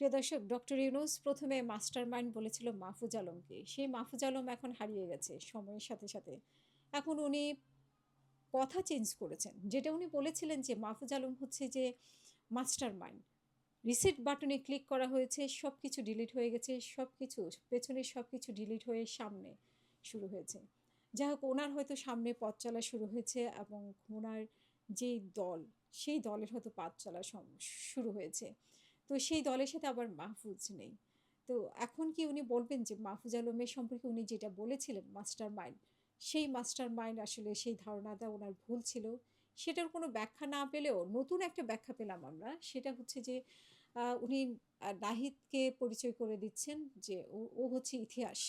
প্রিয় দর্শক, ডক্টর ইউনূস প্রথমে মাস্টারমাইন্ড বলেছিল মাহফুজ আলমকে। সেই মাহফুজ আলম এখন হারিয়ে গেছে সময়ের সাথে, সাথে। এখন উনি কথা চেঞ্জ করেছেন। যেটা উনি বলেছিলেন যে মাহফুজ আলম হচ্ছে যে মাস্টারমাইন্ড। রিসেট বাটনে ক্লিক করা হয়েছে, সবকিছু ডিলিট হয়ে গেছে, সবকিছু পেছনের সবকিছু ডিলিট হয়ে সামনে শুরু হয়েছে। যাই হোক, ওনার হয়তো সামনে পথ চলা শুরু হয়েছে এবং ওনার যেই দল, সেই দলের হয়তো পথ চলা শুরু হয়েছে। তো সেই দলের সাথে আবার মাহফুজ নেই। তো এখন কি উনি বলবেন যে মাহফুজ আলমের সম্পর্কে উনি যেটা বলেছিলেন মাস্টার মাইন্ড, সেই মাস্টার মাইন্ড আসলে সেই ধারণাটা ওনার ভুল ছিল? সেটার কোনো ব্যাখ্যা না পেলেও নতুন একটা ব্যাখ্যা পেলাম আমরা। সেটা হচ্ছে যে উনি নাহিদকে পরিচয় করে দিচ্ছেন যে ও হচ্ছে ইতিহাস।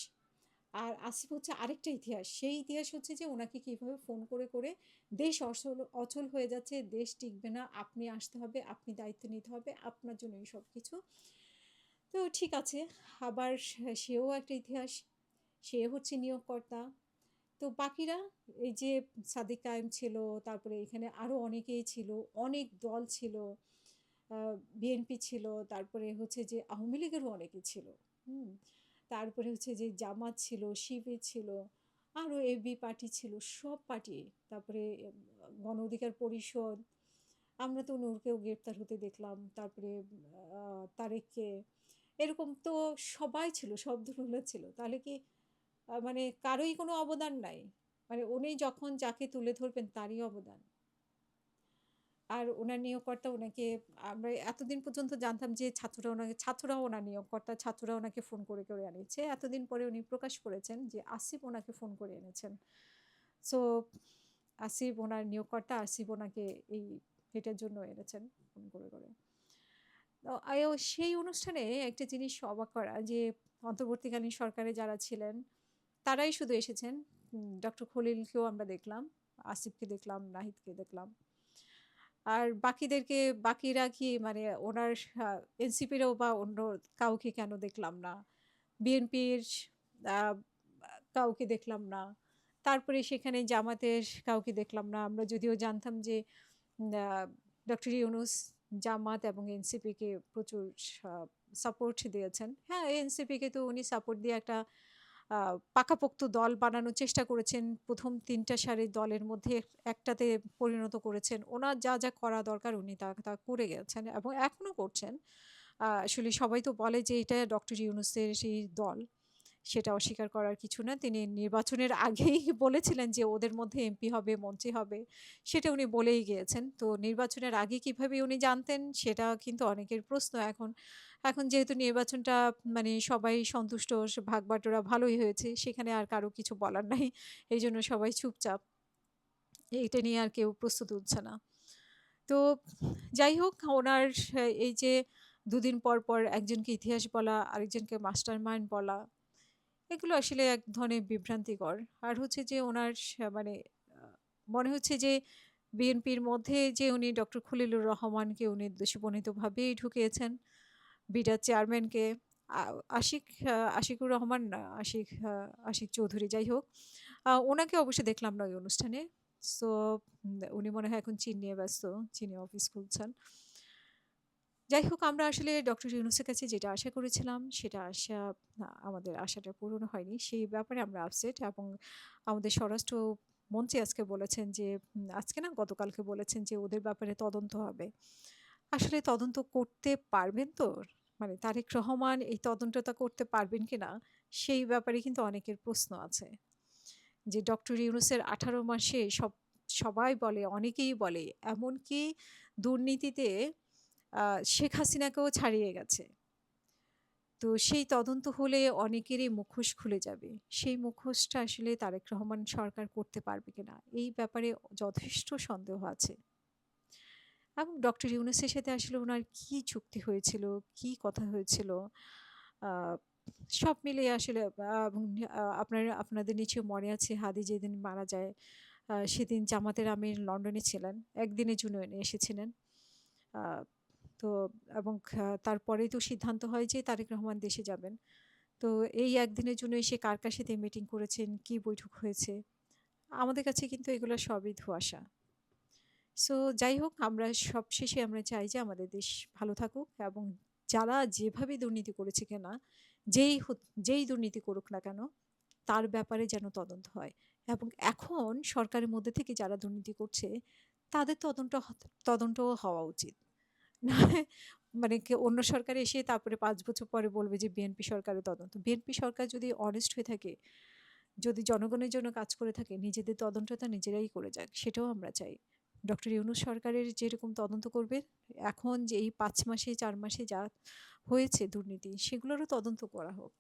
আর আসিফ হচ্ছে আরেকটা ইতিহাস। সেই ইতিহাস হচ্ছে যে ওনাকে কিভাবে ফোন করে, করে দেশ অচল অচল হয়ে যাচ্ছে, দেশ টিকবে না, আপনি আসতে হবে, আপনি দায়িত্ব নিতে হবে, আপনার জন্যই সবকিছু। তো ঠিক আছে, আবার সেও একটা ইতিহাস। সে হচ্ছে নিয়োগকর্তা। তো বাকিরা, এই যে সাদিক কায়েম ছিল, তারপরে এখানে আরও অনেকেই ছিল, অনেক দল ছিল, বিএনপি ছিল, তারপরে হচ্ছে যে আওয়ামী লীগেরও অনেকে ছিল। হুম। তারপরে হচ্ছে যে জামাত ছিল, শিবির ছিল, আরও এবি পার্টি ছিল, সব পার্টি। তারপরে গণ অধিকার পরিষদ, আমরা তো নূরকেও গ্রেপ্তার হতে দেখলাম, তারপরে তারেককে, এরকম তো সবাই ছিল, সব ধরনের ছিল। তাহলে কি মানে কারোই কোনো অবদান নাই? মানে উনি যখন যাকে তুলে ধরবেন তারই অবদান। আর উনার নিয়োগকর্তা উনাকে, আমরা এতদিন পর্যন্ত জানতাম যে ছাত্ররাও ওনার নিয়োগকর্তা, ছাত্ররা ওনাকে ফোন করে, করে আনিয়েছে। এতদিন পরে উনি প্রকাশ করেছেন যে আসিফ ওনাকে ফোন করে এনেছেন। সো আসিফ ওনার নিয়োগকর্তা, আসিফ ওনাকে এই এটার জন্য এনেছেন ফোন করে, করে। তো সেই অনুষ্ঠানে একটা জিনিস অবাক করা যে অন্তর্বর্তীকালীন সরকারে যারা ছিলেন তারাই শুধু এসেছেন। ডক্টর খলিলকেও আমরা দেখলাম, আসিফকে দেখলাম, নাহিদকে দেখলাম। আর বাকিরা কি মানে ওনার এনসিপিরও বা অন্য কাউকে কেন দেখলাম না? বিএনপির আ কাউকে দেখলাম না। তারপরে সেখানে জামাতের কাউকে দেখলাম না। আমরা যদিও জানতাম যে আ ডক্টর ইউনূস জামাত এবং এনসিপিকে প্রচুর সা সাপোর্ট দিয়েছেন। হ্যাঁ, এনসিপিকে তো উনি সাপোর্ট দিয়ে একটা আ পাকাপোক্ত দল বানানোর চেষ্টা করেছেন। ১ম ৩ টা সারির দলের মধ্যে একটাতে পরিণত করেছেন। ওনার যা, যা করা দরকার উনি তা করে গেছেন এবং এখনো করছেন। আসলে সবাই তো বলে যে এটা ডক্টর ইউনূসের সেই দল। সেটা অস্বীকার করার কিছু না। তিনি নির্বাচনের আগেই বলেছিলেন যে ওদের মধ্যে এমপি হবে, মন্ত্রী হবে। সেটা উনি বলেই গিয়েছেন। তো নির্বাচনের আগে কিভাবে উনি জানতেন সেটা কিন্তু অনেকের প্রশ্ন এখন। এখন যেহেতু নির্বাচনটা মানে সবাই সন্তুষ্ট, ভাগ-বাটোয়ারা ভালোই হয়েছে। সেখানে আর কারো কিছু বলার নাই। এইজন্য সবাই চুপচাপ। এইটা নিয়ে আর কেউ প্রশ্ন তুলছে না। তো যাই হোক, ওনার এই যে দুদিন পর, পর একজনকে ইতিহাস বলা, আরেকজনকে মাস্টারমাইন্ড বলা, এগুলো আসলে এক ধরনের বিভ্রান্তিকর। আর হচ্ছে যে ওনার মানে আ মনে হচ্ছে যে বিএনপির মধ্যে যে উনি ডক্টর খলিলুর রহমানকে উনি দোষীপ্রণীতভাবেই ঢুকিয়েছেন। বিডার চেয়ারম্যানকে আ আশিকুর রহমান না, আশিক চৌধুরী, যাই হোক। উনাকে অবশ্য দেখলাম না ওই অনুষ্ঠানে। সো উনি মনে হয় এখন চীন নিয়ে ব্যস্ত। চীনে অফিস খুলছেন। যাই হোক, আমরা আসলে ডক্টর ইউনূসের কাছে যেটা আশা করেছিলাম সেটা আমাদের আশাটা পূরণ হয়নি। সেই ব্যাপারে আমরা আপসেট এবং আমাদের স্বরাষ্ট্রমন্ত্রী আজকে বলেছেন যে আজকে না গতকালকে বলেছেন যে ওদের ব্যাপারে তদন্ত হবে। আসলে তদন্ত করতে পারবেন তো? মানে তারেক রহমান এই তদন্তটা করতে পারবেন কিনা সেই ব্যাপারে কিন্তু অনেকের প্রশ্ন আছে। যে ডক্টর ইউনূসের ১৮ মাসে সবাই বলে, অনেকেই বলে, এমনকি দুর্নীতিতে আ শেখ হাসিনাকেও ছাড়িয়ে গেছে। তো সেই তদন্ত হলে অনেকেরই মুখোশ খুলে যাবে। সেই মুখোশটা আসলে তারেক রহমান সরকার করতে পারবে কিনা? এই ব্যাপারে যথেষ্ট সন্দেহ আছে। এবং ডক্টর ইউনূসের সাথে আসলে উনার কি চুক্তি হয়েছিল, কি কথা হয়েছিল, আ সব মিলিয়ে আসলে এবং আপনাদের নিশ্চয়ই মনে আছে হাদি যেদিন মারা যায়, সেদিন জামাতের আমির লন্ডনে ছিলেন। একদিনের জন্য উনি এসেছিলেন। আ তো এবং তারপরেই তো সিদ্ধান্ত হয় যে তারেক রহমান দেশে যাবেন। তো এই একদিনের জন্য এসে কার সাথে মিটিং করেছেন, কি বৈঠক হয়েছে, আমাদের কাছে কিন্তু এগুলো সবই ধোঁয়াশা। সো যাই হোক, আমরা সবশেষে আমরা চাই যে আমাদের দেশ ভালো থাকুক এবং যারা যেভাবে দুর্নীতি করেছে কিনা, যেই দুর্নীতি করুক না কেন, তার ব্যাপারে যেন তদন্ত হয়। এবং এখন সরকারের মধ্যে থেকে যারা দুর্নীতি করছে, তাদের তদন্তও হওয়া উচিত। নাহলে মানে অন্য সরকার এসে তারপরে ৫ বছর পরে বলবে যে বিএনপি সরকারের তদন্ত। বিএনপি সরকার যদি অনেস্ট হয়ে থাকে, যদি জনগণের জন্য কাজ করে থাকে, নিজেদের তদন্তটা নিজেরাই করে যাক, সেটাও আমরা চাই। ডক্টর ইউনূস সরকারের যেরকম তদন্ত করবে, এখন যে এই ৫ মাসে ৪ মাসে যা হয়েছে দুর্নীতি, সেগুলোরও তদন্ত করা হোক।